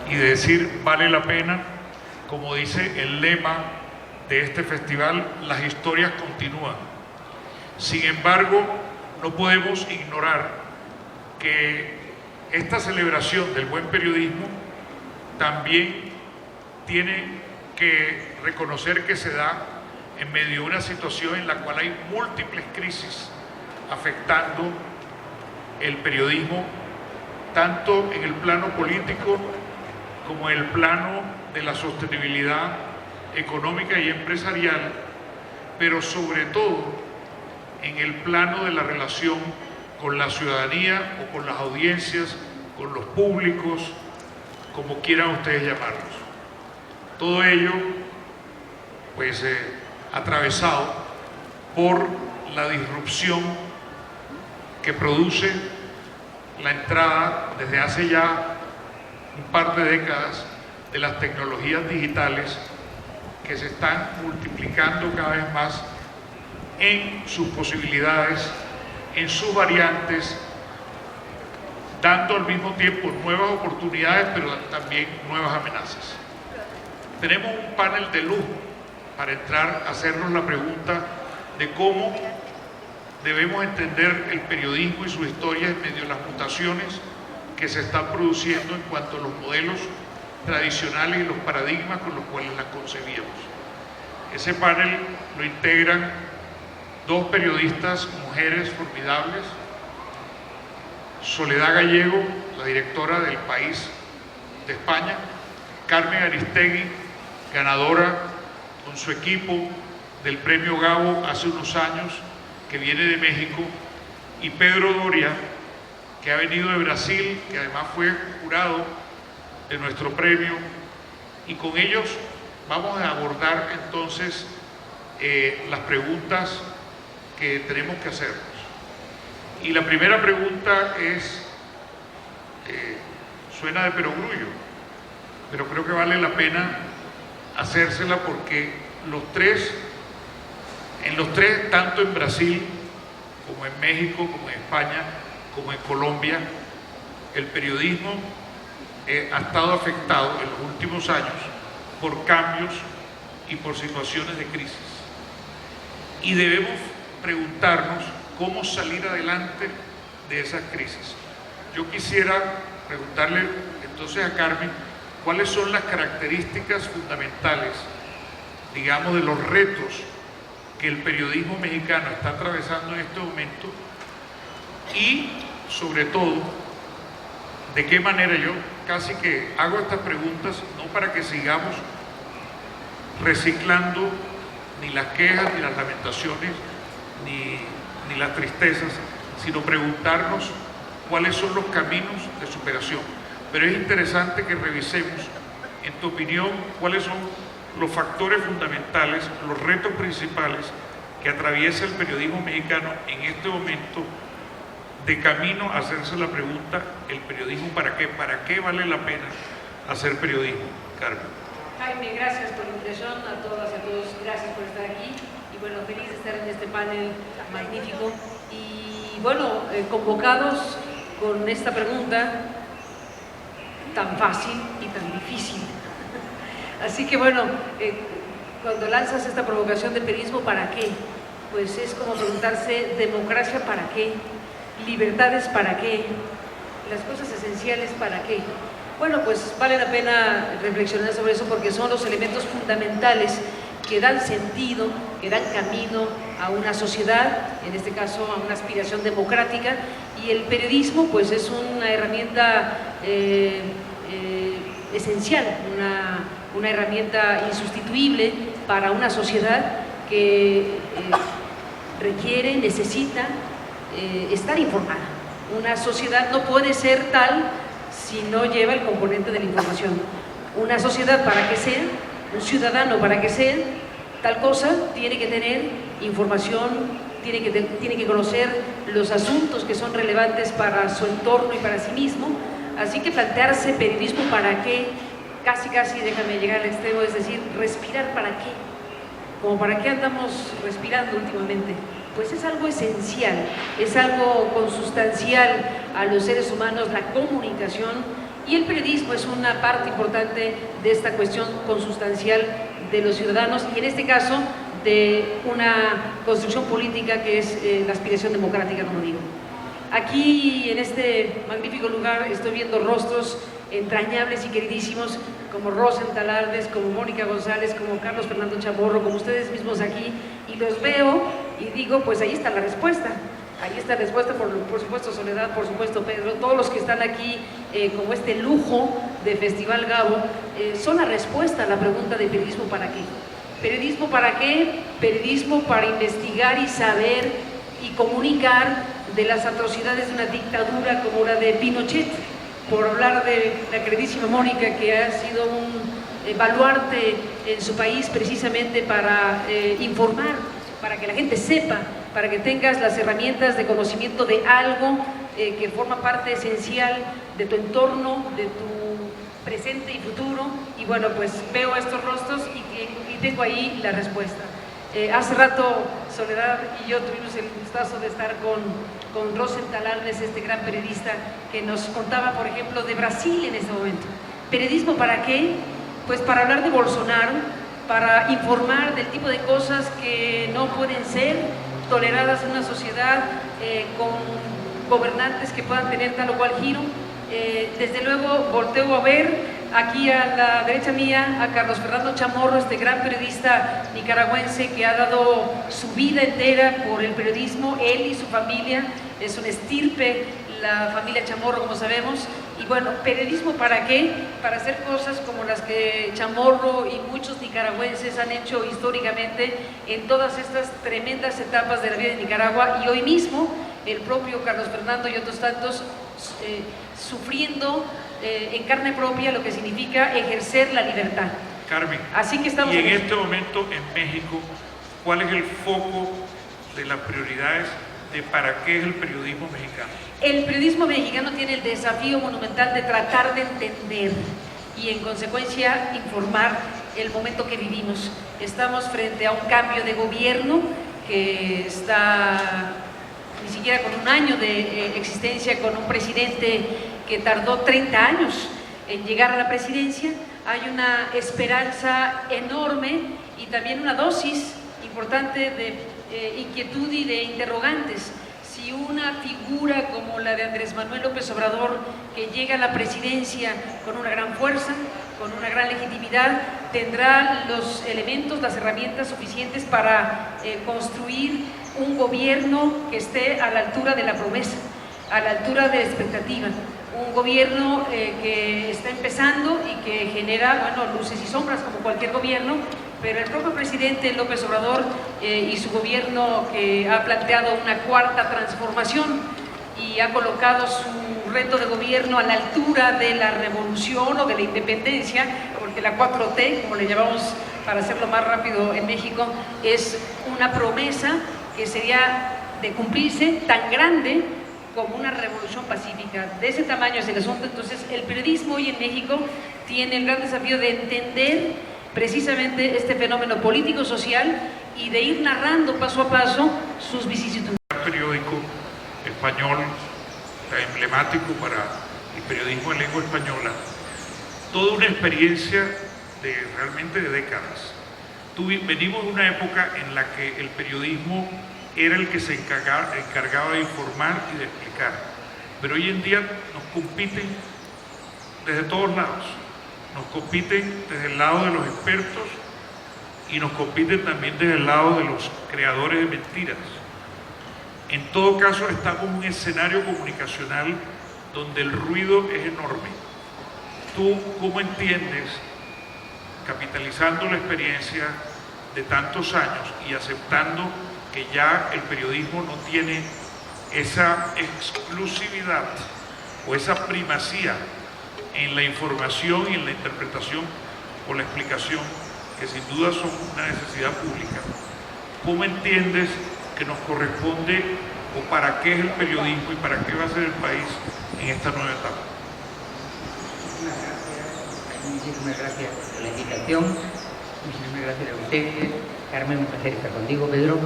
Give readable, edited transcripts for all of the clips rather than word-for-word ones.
y de decir vale la pena, como dice el lema de este festival, las historias continúan. Sin embargo, no podemos ignorar que esta celebración del buen periodismo también tiene que reconocer que se da en medio de una situación en la cual hay múltiples crisis afectando el periodismo, tanto en el plano político como en el plano de la sostenibilidad económica y empresarial, pero sobre todo en el plano de la relación con la ciudadanía o con las audiencias, con los públicos, como quieran ustedes llamarlos. Todo ello, pues, atravesado por la disrupción que produce la entrada desde hace ya un par de décadas de las tecnologías digitales que se están multiplicando cada vez más en sus posibilidades, en sus variantes, dando al mismo tiempo nuevas oportunidades, pero también nuevas amenazas. Tenemos un panel de lujo para entrar a hacernos la pregunta de cómo debemos entender el periodismo y su historia en medio de las mutaciones que se están produciendo en cuanto a los modelos tradicionales y los paradigmas con los cuales las concebíamos. Ese panel lo integran dos periodistas, mujeres formidables: Soledad Gallego, la directora del País de España; Carmen Aristegui, ganadora con su equipo del Premio Gabo hace unos años, que viene de México; y Pedro Doria, que ha venido de Brasil, que además fue jurado de nuestro premio, y con ellos vamos a abordar entonces las preguntas que tenemos que hacernos. Y la primera pregunta es, suena de perogrullo, pero creo que vale la pena hacérsela porque en los tres, tanto en Brasil como en México, como en España, como en Colombia, el periodismo ha estado afectado en los últimos años por cambios y por situaciones de crisis. Y debemos preguntarnos cómo salir adelante de esas crisis. Yo quisiera preguntarle entonces a Carmen cuáles son las características fundamentales, digamos, de los retos que el periodismo mexicano está atravesando en este momento, y sobre todo de qué manera. Yo casi que hago estas preguntas no para que sigamos reciclando ni las quejas, ni las lamentaciones, ni las tristezas, sino preguntarnos cuáles son los caminos de superación. Pero es interesante que revisemos, en tu opinión, cuáles son los factores fundamentales, los retos principales que atraviesa el periodismo mexicano en este momento, de camino a hacerse la pregunta: ¿el periodismo para qué? ¿Para qué vale la pena hacer periodismo? Carmen. Jaime, gracias por la invitación, a todas y a todos, gracias por estar aquí, y bueno, feliz de estar en este panel magnífico, y bueno, convocados con esta pregunta tan fácil y tan difícil. Así que bueno, cuando lanzas esta provocación de periodismo, ¿para qué? Pues es como preguntarse: democracia ¿para qué? Libertades ¿para qué? Las cosas esenciales ¿para qué? Bueno, pues vale la pena reflexionar sobre eso, porque son los elementos fundamentales que dan sentido, que dan camino a una sociedad, en este caso a una aspiración democrática, y el periodismo pues es una herramienta esencial, una herramienta insustituible para una sociedad que requiere, necesita estar informada. Una sociedad no puede ser tal si no lleva el componente de la información. Una sociedad, para que sea, un ciudadano, para que sea tal cosa, tiene que tener información, tiene que conocer los asuntos que son relevantes para su entorno y para sí mismo. Así que plantearse periodismo ¿para qué? Casi, déjame llegar al extremo, es decir, respirar ¿para qué? Como ¿para qué andamos respirando últimamente? Pues es algo esencial, es algo consustancial a los seres humanos, la comunicación, Y el periodismo es una parte importante de esta cuestión consustancial de los ciudadanos y en este caso de una construcción política que es la aspiración democrática, como digo. Aquí, en este magnífico lugar, estoy viendo rostros entrañables y queridísimos como Rosen Talardes, como Mónica González, como Carlos Fernando Chamorro, como ustedes mismos aquí, y los veo y digo, pues ahí está la respuesta. Ahí está la respuesta, por supuesto Soledad, por supuesto Pedro, todos los que están aquí como este lujo de Festival Gabo, son la respuesta a la pregunta de periodismo para qué. ¿Periodismo para qué? Periodismo para investigar y saber y comunicar de las atrocidades de una dictadura como la de Pinochet, por hablar de la queridísima Mónica, que ha sido un baluarte en su país precisamente para informar, para que la gente sepa, para que tengas las herramientas de conocimiento de algo que forma parte esencial de tu entorno, de tu presente y futuro. Y bueno, pues veo estos rostros y tengo ahí la respuesta. Hace rato Soledad y yo tuvimos el gustazo de estar con Rosen Talardes, este gran periodista, que nos contaba, por ejemplo, de Brasil en este momento. ¿Periodismo para qué? Pues para hablar de Bolsonaro, para informar del tipo de cosas que no pueden ser toleradas en una sociedad con gobernantes que puedan tener tal o cual giro. Desde luego volteo a ver aquí a la derecha mía a Carlos Fernando Chamorro, este gran periodista nicaragüense que ha dado su vida entera por el periodismo, él y su familia, es una estirpe, la familia Chamorro, como sabemos. Y bueno, ¿periodismo para qué? Para hacer cosas como las que Chamorro y muchos nicaragüenses han hecho históricamente en todas estas tremendas etapas de la vida de Nicaragua, y hoy mismo el propio Carlos Fernando y otros tantos sufriendo en carne propia lo que significa ejercer la libertad. Carmen, así que estamos y en este momento en México, ¿cuál es el foco de las prioridades de para qué es el periodismo mexicano? El periodismo mexicano tiene el desafío monumental de tratar de entender y en consecuencia informar el momento que vivimos. Estamos frente a un cambio de gobierno que está ni siquiera con un año de existencia, con un presidente que tardó 30 años en llegar a la presidencia. Hay una esperanza enorme y también una dosis importante de inquietud y de interrogantes. Si una figura como la de Andrés Manuel López Obrador, que llega a la presidencia con una gran fuerza, con una gran legitimidad, tendrá los elementos, las herramientas suficientes para construir un gobierno que esté a la altura de la promesa, a la altura de la expectativa. Un gobierno que está empezando y que genera, bueno, luces y sombras como cualquier gobierno, pero el propio presidente López Obrador y su gobierno, que ha planteado una cuarta transformación y ha colocado su reto de gobierno a la altura de la revolución o de la independencia, porque la 4T, como le llamamos para hacerlo más rápido en México, es una promesa que sería de cumplirse tan grande como una revolución pacífica. De ese tamaño es el asunto. Entonces, el periodismo hoy en México tiene el gran desafío de entender precisamente este fenómeno político-social y de ir narrando paso a paso sus vicisitudes. Un periódico español emblemático para el periodismo en lengua española, toda una experiencia realmente de décadas. Venimos de una época en la que el periodismo era el que se encargaba de informar y de explicar, pero hoy en día nos compiten desde todos lados, nos compiten desde el lado de los expertos y nos compiten también desde el lado de los creadores de mentiras. En todo caso, estamos en un escenario comunicacional donde el ruido es enorme. ¿Tú cómo entiendes, capitalizando la experiencia de tantos años y aceptando que ya el periodismo no tiene esa exclusividad o esa primacía en la información y en la interpretación o la explicación, que sin duda son una necesidad pública? ¿Cómo entiendes que nos corresponde o para qué es el periodismo y para qué va a ser el país en esta nueva etapa? Muchísimas gracias por la invitación, muchísimas gracias a ustedes. Carmen, un placer estar contigo, Pedro.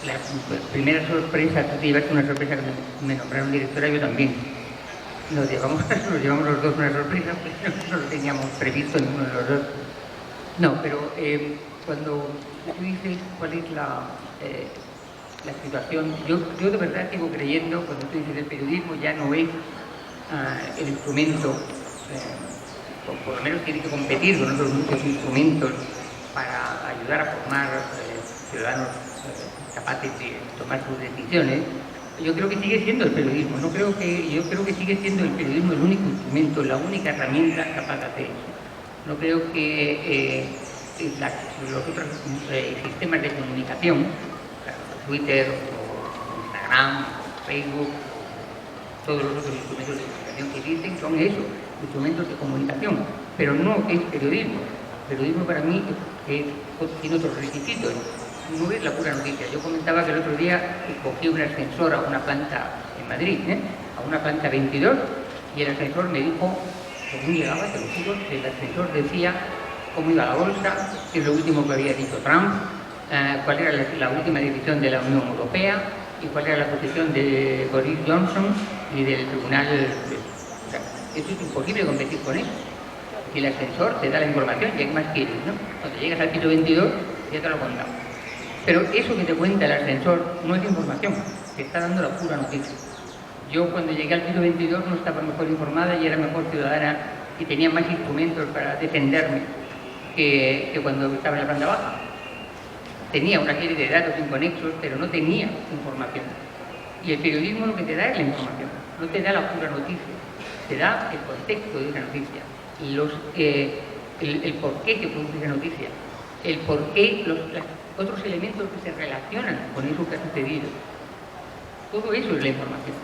La primera sorpresa, tú te llevaste una sorpresa que me nombraron directora, yo también. nos llevamos los dos una sorpresa, pues no lo teníamos previsto ninguno de los dos. No, pero cuando tú dices cuál es la situación, yo de verdad sigo creyendo, cuando tú dices el periodismo ya no es el instrumento, por lo menos tiene que competir con otros muchos instrumentos para ayudar a formar ciudadanos capaces de tomar sus decisiones. Yo creo que sigue siendo el periodismo, yo creo que sigue siendo el periodismo el único instrumento, la única herramienta capaz de hacer eso. No creo que los otros sistemas de comunicación, Twitter, o Instagram, o Facebook, todos los otros instrumentos de comunicación que existen son eso, instrumentos de comunicación, pero no es periodismo. Periodismo para mí tiene otros requisitos. No es la pura noticia. Yo comentaba que el otro día cogí un ascensor a una planta en Madrid, a una planta 22, y el ascensor me dijo, según llegaba, te lo juro, que el ascensor decía cómo iba la bolsa, qué es lo último que había dicho Trump, cuál era la última decisión de la Unión Europea y cuál era la posición de Boris Johnson y del tribunal. O sea, eso es imposible competir con eso. Si el ascensor te da la información, ¿qué más quieres, no? Cuando llegas al piso 22, ya te lo he contado. Pero eso que te cuenta el ascensor no es información, te está dando la pura noticia. Yo cuando llegué al piso 22 no estaba mejor informada y era mejor ciudadana y tenía más instrumentos para defenderme que cuando estaba en la planta baja. Tenía una serie de datos inconexos, pero no tenía información. Y el periodismo lo que te da es la información, no te da la pura noticia, te da el contexto de esa noticia, el por qué se produce esa noticia, el por qué los otros elementos que se relacionan con eso que ha sucedido. Todo eso es la información.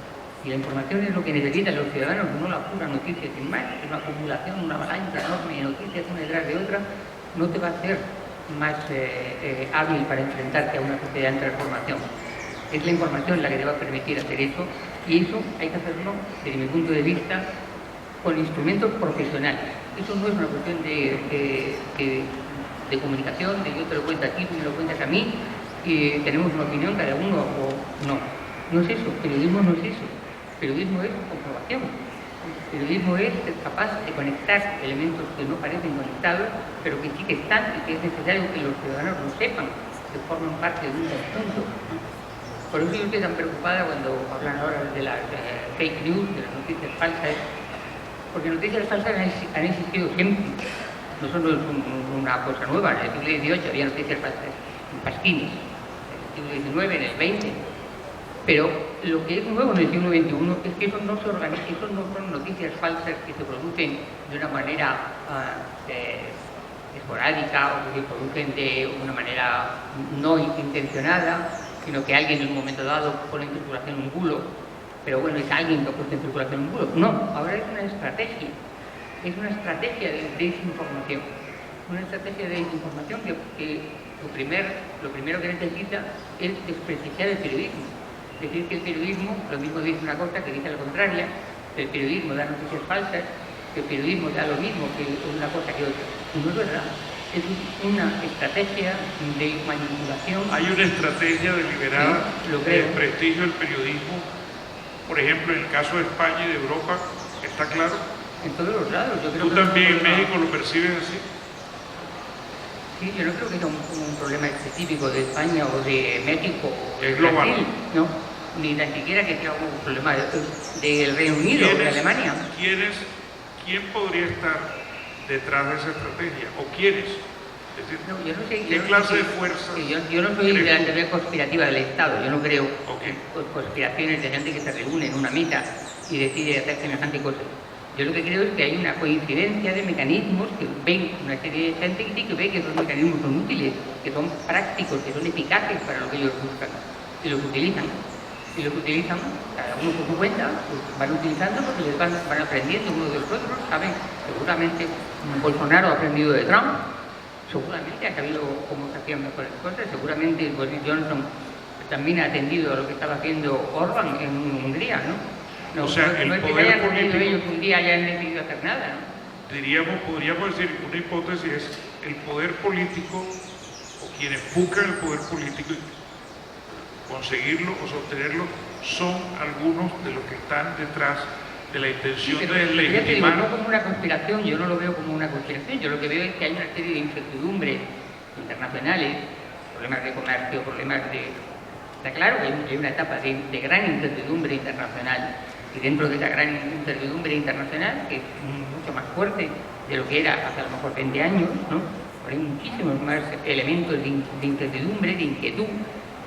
Y la información es lo que necesitan los ciudadanos, no la pura noticia, sin más. Es una acumulación, una avalancha enorme de noticias, una detrás de otra, no te va a hacer más hábil para enfrentarte a una sociedad en transformación. Es la información la que te va a permitir hacer eso, y eso hay que hacerlo, desde mi punto de vista, con instrumentos profesionales. Eso no es una cuestión de comunicación, de yo te lo cuento a ti, tú me lo cuentas a mí, y tenemos una opinión cada uno, o no. No es eso, periodismo no es eso. Periodismo es comprobación. Periodismo es ser capaz de conectar elementos que no parecen conectados, pero que sí que están y que es necesario que los ciudadanos lo sepan, que forman parte de un conjunto. Por eso yo estoy tan preocupada cuando hablan ahora de las fake news, de las noticias falsas, porque noticias falsas han existido siempre. No solo es una cosa nueva, en el siglo XVIII había noticias falsas en pasquines, en el siglo XIX, en el XX. Pero lo que es nuevo en el siglo XXI es que eso no se organiza, eso no son noticias falsas que se producen de una manera esporádica o que se producen de una manera no intencionada, sino que alguien en un momento dado pone en circulación un bulo, pero bueno, es alguien que ha puesto en circulación un bulo. No, ahora es una estrategia de desinformación. Una estrategia de desinformación que lo primero que necesita es desprestigiar el periodismo. Decir que el periodismo, lo mismo dice una cosa que dice la contraria, que el periodismo da noticias falsas, que el periodismo da lo mismo que una cosa que otra. No es verdad. Es una estrategia de manipulación. Hay una estrategia deliberada de desprestigio del periodismo, por ejemplo, en el caso de España y de Europa, ¿está claro? En todos los lados. Yo creo ¿Tú que también en México lo percibes así? Sí, yo no creo que sea un problema específico de España o de México o de es global. Brasil, no, ni tan siquiera que sea un problema del Reino Unido o de Alemania. ¿Quién podría estar detrás de esa estrategia? ¿O quiénes? Es decir, No, yo no sé, ¿qué clase de fuerza? Yo no soy de la teoría conspirativa del Estado, yo no creo Okay. en conspiraciones de gente que se reúne en una mesa y decide hacer semejante cosa. Yo lo que creo es que hay una coincidencia de mecanismos que ven una serie de gente que ve que esos mecanismos son útiles, que son prácticos, que son eficaces para lo que ellos buscan, y los utilizan. Y los utilizan, cada uno por su cuenta, pues van utilizando porque les van aprendiendo unos de los otros, ¿saben? Seguramente Bolsonaro ha aprendido de Trump, seguramente ha sabido cómo se hacían mejores cosas, seguramente Boris Johnson también ha atendido a lo que estaba haciendo Orbán en Hungría, ¿no? No, o sea, no es que se hayan reunido ellos un día y hayan decidido hacer nada, ¿no? Podríamos decir, una hipótesis es el poder político, o quienes buscan el poder político y conseguirlo o sostenerlo, son algunos de los que están detrás de la Sí, intención pero de ya te digo, legitimar. no como una conspiración, yo no lo veo como una conspiración, yo lo que veo es que hay una serie de incertidumbres internacionales, problemas de comercio, problemas de... Está claro que hay una etapa de gran incertidumbre internacional, y dentro de esa gran incertidumbre internacional, que es mucho más fuerte de lo que era hace a lo mejor 20 años, ¿no? Hay muchísimos más elementos de incertidumbre, de inquietud,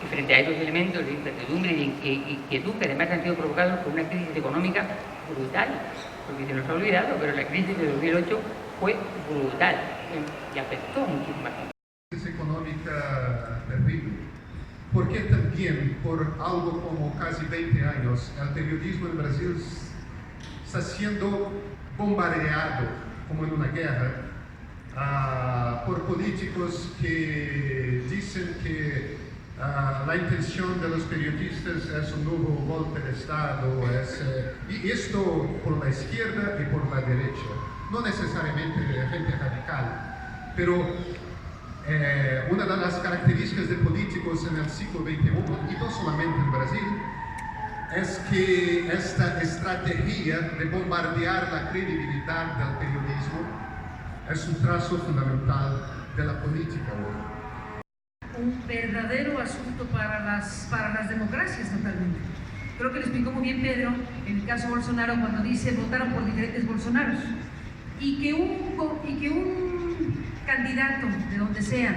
y frente a esos elementos de incertidumbre y de inquietud que además han sido provocados por una crisis económica brutal, porque se nos ha olvidado, pero la crisis de 2008 fue brutal y afectó muchísimo más. Crisis económica terrible, porque también por algo como casi 20 años el periodismo en Brasil está siendo bombardeado como en una guerra por políticos que dicen que la intención de los periodistas es un nuevo golpe de Estado, y esto por la izquierda y por la derecha, no necesariamente de gente radical, pero una de las características de políticos en el siglo XXI, y no solamente en Brasil, es que esta estrategia de bombardear la credibilidad del periodismo es un trazo fundamental de la política hoy. Un verdadero asunto para las democracias totalmente. Creo que lo explicó muy bien Pedro en el caso Bolsonaro cuando dice votaron por diferentes Bolsonaros y que un candidato de donde sea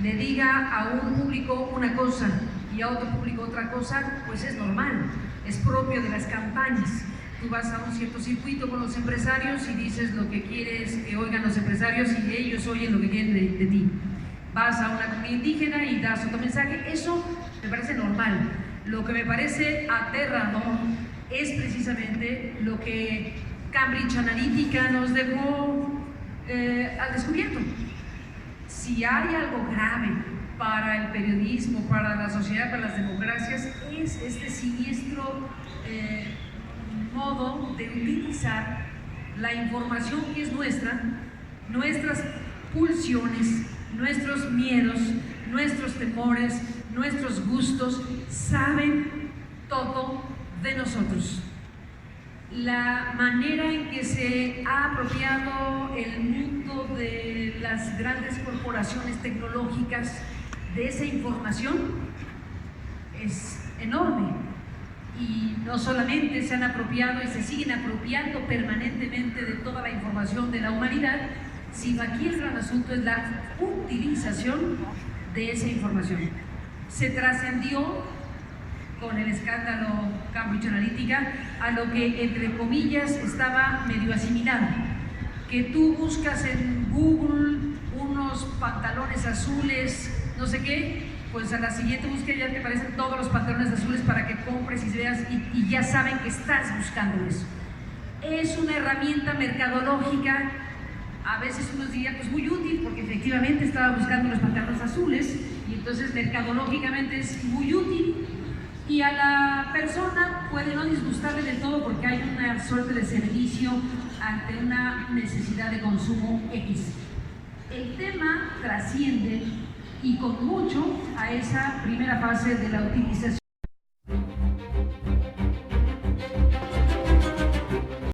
le diga a un público una cosa y a otro público otra cosa, pues es normal, es propio de las campañas. Tú vas a un cierto circuito con los empresarios y dices lo que quieres que oigan los empresarios y ellos oyen lo que quieren de ti. Vas a una comunidad indígena y das otro mensaje, eso me parece normal. Lo que me parece aterrador es precisamente lo que Cambridge Analytica nos dejó al descubierto. Si hay algo grave para el periodismo, para la sociedad, para las democracias, es este siniestro modo de utilizar la información que es nuestra, nuestras pulsiones, nuestros miedos, nuestros temores, nuestros gustos, saben todo de nosotros. La manera en que se ha apropiado el mundo de las grandes corporaciones tecnológicas de esa información es enorme. Y no solamente se han apropiado y se siguen apropiando permanentemente de toda la información de la humanidad, sino aquí el gran asunto es la utilización de esa información. Se trascendió con el escándalo Cambridge Analytica a lo que entre comillas estaba medio asimilado, que tú buscas en Google unos pantalones azules, no sé qué, pues a la siguiente búsqueda ya te aparecen todos los pantalones azules para que compres y veas y ya saben que estás buscando eso. Es una herramienta mercadológica, a veces uno diría pues muy útil porque efectivamente estaba buscando los pantalones azules y entonces mercadológicamente es muy útil, y a la persona puede no disgustarle del todo porque hay una suerte de servicio ante una necesidad de consumo X. El tema trasciende y con mucho a esa primera fase de la utilización